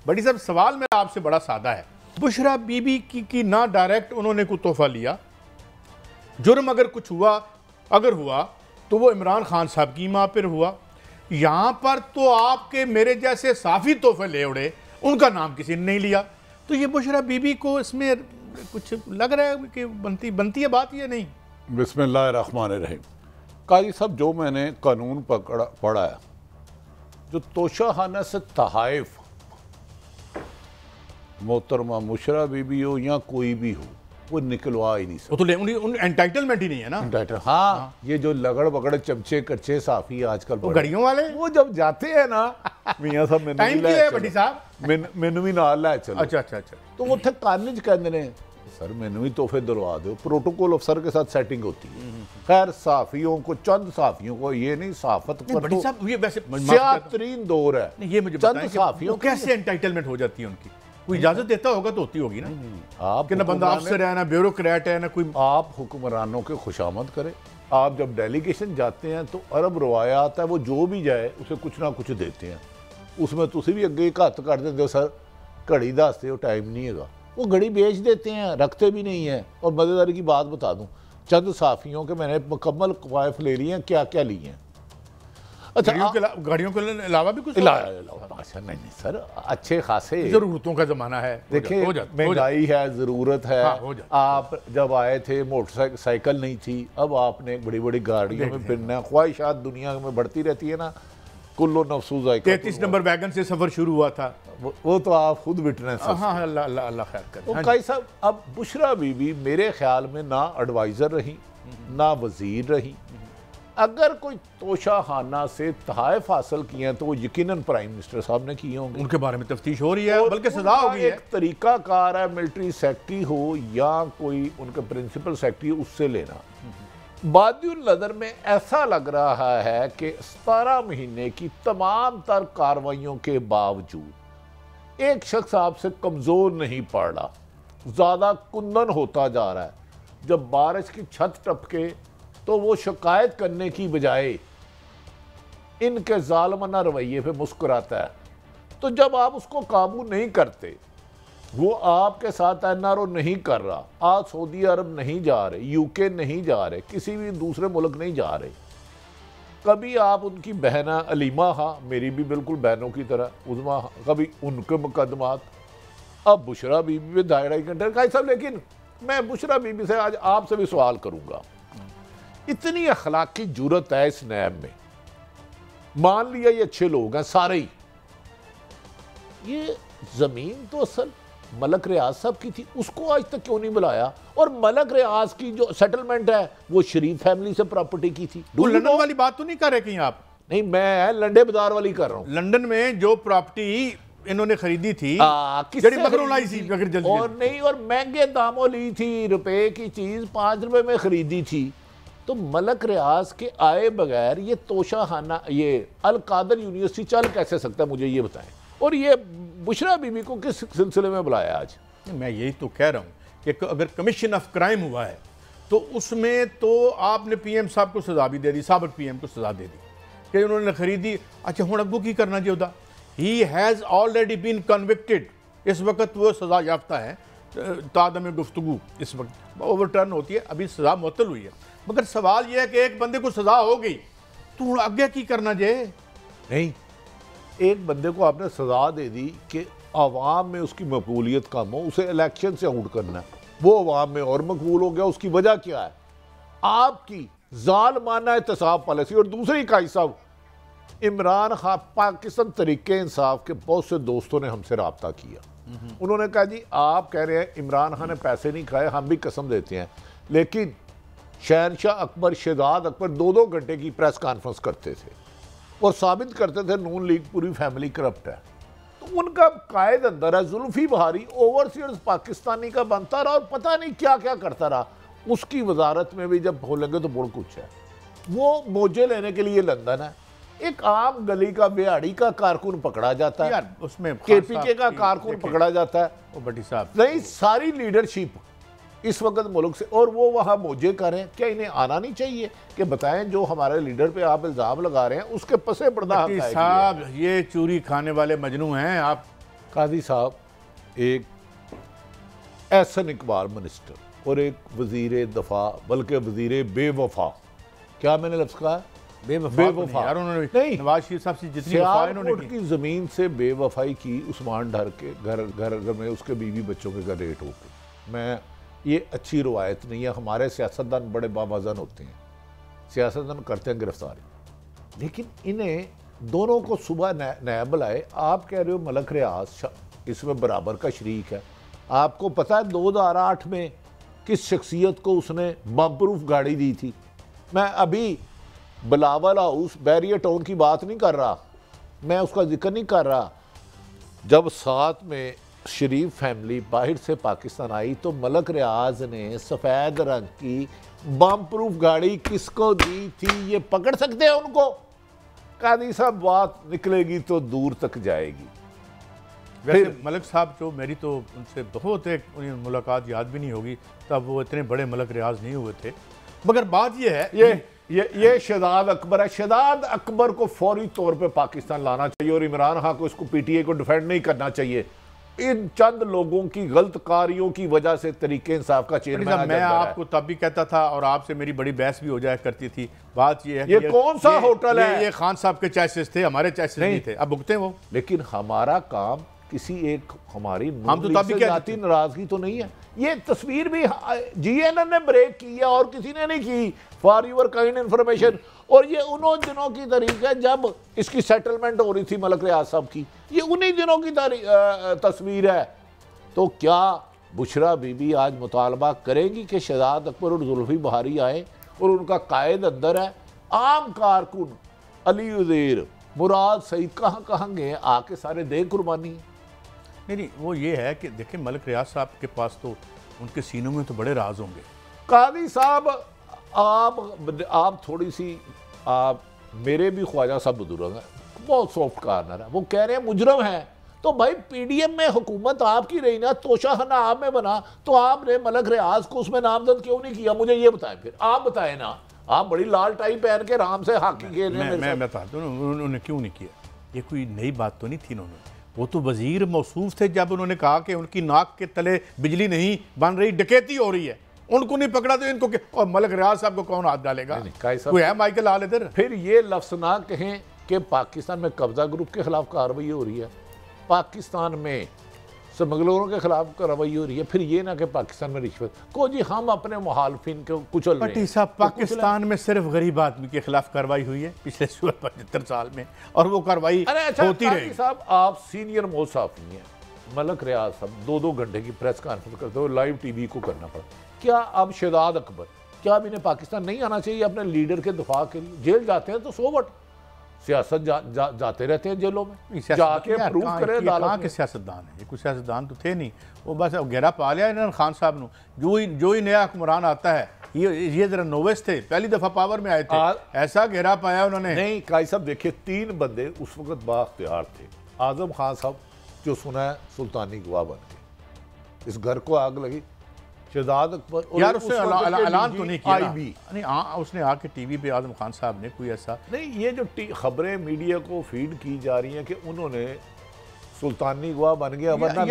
बड़ी साहब सवाल मेरा आपसे बड़ा सादा है। बुशरा बीबी की ना डायरेक्ट उन्होंने कोई तोहफा लिया, जुर्म अगर कुछ हुआ अगर हुआ तो वो इमरान खान साहब की माँ पर हुआ। यहाँ पर तो आपके मेरे जैसे साफी तोहफे ले उड़े, उनका नाम किसी ने नहीं लिया। तो ये बुशरा बीबी को इसमें कुछ लग रहा है कि बनती है बात या नहीं? बिस्मिल्लाहिर्रहमानिर्रहीम। कारी साहब, जो मैंने कानून पढ़ा है, जो तोशाखाना से तहाइफ मोहतरमा बुशरा बीबी हो या कोई भी हो, वो निकलवा ही नहीं सकता। वो तो एंटाइटलमेंट ही नहीं है ना। हाँ, ये जो लगड़ बगड़ चमचे कच्चे साफी आजकल घड़ियों वाले, वो जब जाते हैं ना मियां साहब मैनू भी नाल लै चलो। अच्छा अच्छा अच्छा। तो वो थे कानज कहते हैं सर मैनू भी तोहफे दिलवा दो, प्रोटोकॉल अफसर के साथ सेटिंग होती है। खैर साफियों को, चंद साफियों को, ये नहीं साफत का तो ये वैसे सियातरीन दौर है। ये मुझे चंद साफियों कैसे एंटाइटलमेंट हो जाती है उनकी? कोई इजाजत देता होगा तो होती होगी ना। आप कि ना बंदा अफसर है ना ब्यूरोक्रेट है ना कोई। आप हुक्मरानों के खुशामद करें। आप जब डेलीगेशन जाते हैं तो अरब रवायात है, वो जो भी जाए उसे कुछ ना कुछ देते हैं। उसमें तुसी भी अगे एक हथ कर देते हो, सर घड़ी दसते हो टाइम नहीं है, वो घड़ी बेच देते हैं, रखते भी नहीं है। और मज़ेदारी की बात बता दूं, चंद साफियों के मैंने मुकम्मल कवायफ ले लिए हैं। क्या क्या लिए हैं? अच्छा, गाड़ियों के अलावा भी कुछ अच्छा नहीं सर, अच्छे खासे जरूरतों का जमाना है। देखिए महंगाई है, जरूरत है। आप जब आए थे मोटरसाइकिल नहीं थी, अब आपने बड़ी बड़ी गाड़ियों में फिरना, ख्वाहिशात दुनिया में बढ़ती रहती है ना। कुल्लो नफ्सू जायका 33 नंबर वैगन से सफर शुरू हुआ था, वो तो आप खुद विटनेस। हाँ, अल्लाह खैर करे। तो काई साहब, अब बुशरा बीबी मेरे ख्याल में ना एडवाइजर रही ना वजीर रही। अगर कोई तोशाखाना से तहाइफ हासिल किए हैं तो वो यकीनन प्राइम मिनिस्टर साहब ने किए होंगे। उनके बारे में तफ्तीश हो रही है, बल्कि सजा हो गई है। एक तरीका कार है, मिलिट्री सेक्रेटरी हो या कोई उनका प्रिंसिपल सेक्रेटरी, उससे लेना। बादियुल नज़र में ऐसा लग रहा है कि 17 महीने की तमाम तर कार्रवाइयों के बावजूद एक शख्स आपसे कमज़ोर नहीं पड़ रहा, ज़्यादा कुंदन होता जा रहा है। जब बारिश की छत टपके तो वो शिकायत करने की बजाय इनके जालमाना रवैये पे मुस्कुराता है। तो जब आप उसको काबू नहीं करते, वो आपके साथ एनआरओ नहीं कर रहा, आज सऊदी अरब नहीं जा रहे, यूके नहीं जा रहे, किसी भी दूसरे मुल्क नहीं जा रहे। कभी आप उनकी बहना अलीमा, हाँ मेरी भी बिल्कुल बहनों की तरह, उज़मा, कभी उनके मुकदमात। अब बुशरा बीबी में 2.5 घंटे का सब। लेकिन मैं बुशरा बीबी से आज आपसे भी सवाल करूंगा, इतनी अखलाकी जुरत है इस नैब में, मान लिया ये अच्छे लोग हैं सारे ही, ये जमीन तो असल मलक रियाज साहब की थी, उसको आज तक क्यों नहीं बुलाया? और मलक रियाज की जो सेटलमेंट है वो शरीफ फैमिली से प्रॉपर्टी की थी। लंदन वाली बात तो नहीं कर रहे कहीं आप? नहीं, मैं लंडे बाजार वाली कर रहा हूं। लंदन में जो प्रॉपर्टी इन्होंने खरीदी थी, और नहीं, और महंगे दामों ली थी, रुपए की चीज 5 रुपए में खरीदी थी। तो मलक रियाज के आए बगैर ये तोशाखाना, ये अल कादर यूनिवर्सिटी चल कैसे सकता है, मुझे ये बताएं। और ये बुशरा बीबी को किस सिलसिले में बुलाया आज? मैं यही तो कह रहा हूँ कि अगर कमीशन ऑफ क्राइम हुआ है तो उसमें तो आपने पीएम साहब को सजा भी दे दी, साबिक पीएम को सजा दे दी कि उन्होंने खरीदी। अच्छा हुण अगों की करना चाहिए? He has already been convicted. इस वक्त वो सजा याफ्ता है, तादम गुफ्तगू इस वक्त ओवरटर्न होती है, अभी सजा मुअत्तल हुई है। मगर सवाल यह है कि एक बंदे को सजा हो गई तो आगे की करना चाहिए? नहीं, एक बंदे को आपने सजा दे दी कि आवाम में उसकी मकबूलियत कम हो, उसे इलेक्शन से आउट करना है, वो आवाम में और मकबूल हो गया। उसकी वजह क्या है? आपकी जालमाना एहतसाब पॉलिसी। और दूसरी काई साहब, इमरान खान, पाकिस्तान तरीके इंसाफ के बहुत से दोस्तों ने हमसे रब्ता किया। उन्होंने कहा जी आप कह रहे हैं इमरान खान ने पैसे नहीं खाए, हम भी कसम देते हैं, लेकिन शहनशाह अकबर, शहजाद अकबर 2-2 घंटे की प्रेस कॉन्फ्रेंस करते थे और साबित करते थे नून लीग पूरी फैमिली करप्ट है। तो उनका कायद अंदर है, जुल्फी बहारी ओवरसीयर्स पाकिस्तानी का बनता रहा और पता नहीं क्या क्या करता रहा। उसकी वजारत में भी जब बोलेंगे तो बहुत कुछ है। वो मोजे लेने के लिए लंदन है। एक आम गली का बिहाड़ी का कारकुन पकड़ा जाता है, उसमें केपीके का कारकुन पकड़ा जाता है, वो बड़ी साहब नहीं, सारी लीडरशिप इस वक्त मुल्क से, और वो वहाँ मौजे करें। क्या इन्हें आना नहीं चाहिए कि बताएं जो हमारे लीडर पे आप इल्ज़ाम लगा रहे हैं उसके पसे पर्दा साहब ये चूरी खाने वाले मजनू हैं आप? काजी साहब एक एहसन इकबाल मिनिस्टर और एक वजीर दफा, बल्कि वजीर बेवफा, क्या मैंने लफ्ज़ कहा? बेवफा यार, उन्होंने नहीं नवाज शरीफ साहब से जितनी वफा इन्होंने की ज़मीन से बेवफाई की उस्मान डर के घर में उसके बीवी बच्चों के घर रेट होके। मैं ये अच्छी रवायत नहीं है। हमारे सियासतदान बड़े बावजन होते हैं, सियासतदान करते हैं गिरफ्तारी, लेकिन इन्हें दोनों को सुबह नया बुलाए। आप कह रहे हो मलक रियाज इसमें बराबर का शरीक है। आपको पता है 2008 में किस शख्सियत को उसने बम प्रूफ गाड़ी दी थी? मैं अभी बिलावल हाउस बैरियर टाउन की बात नहीं कर रहा, मैं उसका जिक्र नहीं कर रहा। जब साथ में शरीफ फैमिली बाहर से पाकिस्तान आई तो मलक रियाज ने सफ़ेद रंग की बम प्रूफ गाड़ी किसको दी थी, ये पकड़ सकते हैं उनको? कादी साहब बात निकलेगी तो दूर तक जाएगी। वैसे मलक साहब जो मेरी तो उनसे बहुत एक मुलाकात याद भी नहीं होगी, तब वो इतने बड़े मलक रियाज नहीं हुए थे। मगर बात ये है ये शहजाद अकबर है। शहजाद अकबर को फौरी तौर पे पाकिस्तान लाना चाहिए और इमरान खान को इसको पीटीए को डिफेंड नहीं करना चाहिए। इन चंद लोगों की गलत कारियों की वजह से तरीके इंसाफ का चेयरमैन मैं आपको तब भी कहता था और आपसे मेरी बड़ी बहस भी हो जाया करती थी। बात ये है ये कौन सा होटल है? ये खान साहब के चॉइसेस थे, हमारे चॉइसेस नहीं थे। अब भुगते वो, लेकिन हमारा काम किसी एक हमारी हम तो तब भी जाती नाराजगी तो नहीं है। ये तस्वीर भी जीएनएन ने ब्रेक की है और किसी ने नहीं की, फॉर यूर काइंड इंफॉर्मेशन। और ये उन्हों दिनों की तारीख है जब इसकी सेटलमेंट हो रही थी मलक रियाज साहब की, ये उन्हीं दिनों की तस्वीर है। तो क्या बुशरा बीबी आज मुतालबा करेंगी कि शहजाद अकबर और जुल्फी बहारी आए और उनका कायद अंदर है? आम कारकुन अली उज़ैर, मुराद सईद कहाँ कहाँ गए? आके सारे दे कुर्बानी। नहीं, वो ये है कि देखिए मलक रियाज साहब के पास तो उनके सीनों में तो बड़े राज होंगे। कादी साहब आप थोड़ी सी, आप मेरे भी ख्वाजा साहब बुजुर्ग हैं, बहुत सॉफ्ट कार्नर है। वो कह रहे हैं मुजरम है, तो भाई पीडीएम में हुकूमत आपकी रही ना, तोशाखाना आप में बना, तो आपने मलक रियाज को उसमें नामजद क्यों नहीं किया? मुझे ये बताएं, फिर आप बताएं ना। आप बड़ी लाल टाई पहन के आराम से हॉकी खेल रहे हैं। मैं बताता हूँ उन्होंने क्यों नहीं किया। ये कोई नई बात तो नहीं थी। उन्होंने, वो तो वजीर मौसूफ थे जब उन्होंने कहा कि उनकी नाक के तले बिजली नहीं बन रही, डकैती हो रही है, उनको नहीं पकड़ा तो इनको क्या? और मलक रियाज साहब को कौन हाथ डालेगा? कोई है माइकल आल इधर? फिर ये लफ्ज़ ना कहें कि पाकिस्तान में कब्जा ग्रुप के खिलाफ कार्रवाई हो रही है, पाकिस्तान में स्मगलरों के खिलाफ कार्रवाई हो रही है, फिर ये ना कि पाकिस्तान में रिश्वत को। जी हम अपने मुखालफिन को कुचल रहे हैं। साहब पाकिस्तान में सिर्फ गरीब आदमी के खिलाफ कार्रवाई हुई है पिछले 75 साल में, और वो कार्रवाई होती रहेगी। साहब आप सीनियर मोस्ट साफ़ी हैं, मलक रियाज साहब 2-2 घंटे की प्रेस कॉन्फ्रेंस करते हो, लाइव टीवी को करना पड़ा। क्या अब शहजाद अकबर, क्या अब इन्हें पाकिस्तान नहीं आना चाहिए अपने लीडर के दफा के लिए? जेल जाते हैं तो सो वट, सियासत जाते रहते हैं जेलों में, जाके प्रूव करें अदालत के। सियासतदान है ये, कोई सियासतदान तो थे नहीं। वो बस घेरा पा लिया इन्होंने खान साहब ने। जो ही नया हुक्मरान आता है, ये जरा नोवेस थे, पहली दफा पावर में आए थे, ऐसा घेरा पाया उन्होंने। नहीं काई साहब देखिए, 3 बंदे उस वक्त बाख्तियार थे। आजम खान साहब जो सुना है सुल्तानी गवाह बन गए, इस घर को आग लगी। शहजाद अकबर यार उसने ऐलान तो नहीं किया नहीं, उसने आके टीवी पे आजम खान साहब ने कोई ऐसा नहीं। ये जो खबरें मीडिया को फीड की जा रही हैं कि उन्होंने सुल्तानी गवाह बन गया, वरना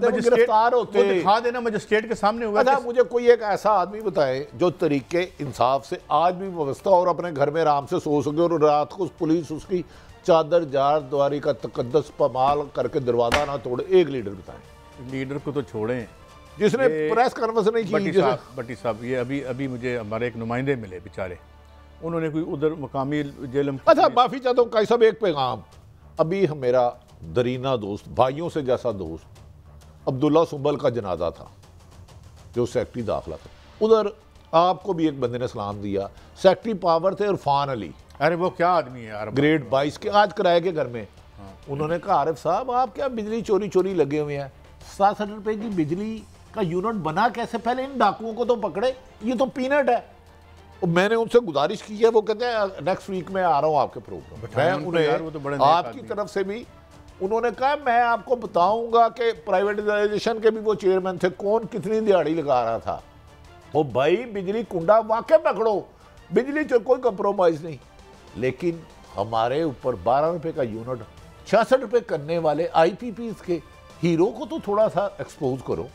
गिरफ्तार होते, दिखा देना मजिस्ट्रेट के सामने हुआ। अच्छा मुझे कोई एक ऐसा आदमी बताए जो तरीके इंसाफ से आज भी व्यवस्था और अपने घर में आराम से सो सके, और रात को पुलिस उसकी चादर जार द्वारी का तकद्दस पमाल करके दरवाजा ना तोड़े। एक लीडर बताएं। लीडर को तो छोड़ें जिसने प्रेस कॉन्फ्रेंस नहीं की। भट्टी साहब ये अभी मुझे हमारे एक नुमाइंदे मिले बेचारे, उन्होंने कोई उधर मकामी जेल। अच्छा माफ़ी चाहता हूँ काई साहब, एक पैगाम। अभी मेरा दरीना दोस्त, भाइयों से जैसा दोस्त अब्दुल्ला सुंबल का जनाजा था, जो सेक्रेटरी दाखिला था। उधर आपको भी एक बंदे ने सलाम दिया, सेक्रेटरी पावर थे इरफान अली। अरे वो क्या आदमी है यार, ग्रेड 22 के, आज किराए के घर में। उन्होंने कहा आरिफ साहब आप क्या बिजली चोरी लगे हुए हैं? 67 रुपए की बिजली का यूनिट बना कैसे? पहले इन डाकुओं को तो पकड़े, ये तो पीनट है। और मैंने उनसे गुजारिश की है, वो कहते हैं नेक्स्ट वीक में आ रहा हूँ आपके प्रोग्राम। मैं उन्हें आपकी तरफ से भी, उन्होंने कहा मैं आपको बताऊंगा कि प्राइवेटाइजेशन के भी वो चेयरमैन थे, कौन कितनी दिहाड़ी लगा रहा था। वो भाई बिजली कुंडा वाकई पकड़ो, बिजली से कोई कंप्रोमाइज नहीं। लेकिन हमारे ऊपर 12 रुपए का यूनिट 66 रुपए करने वाले IPPs के हीरो को तो थोड़ा सा एक्सपोज करो।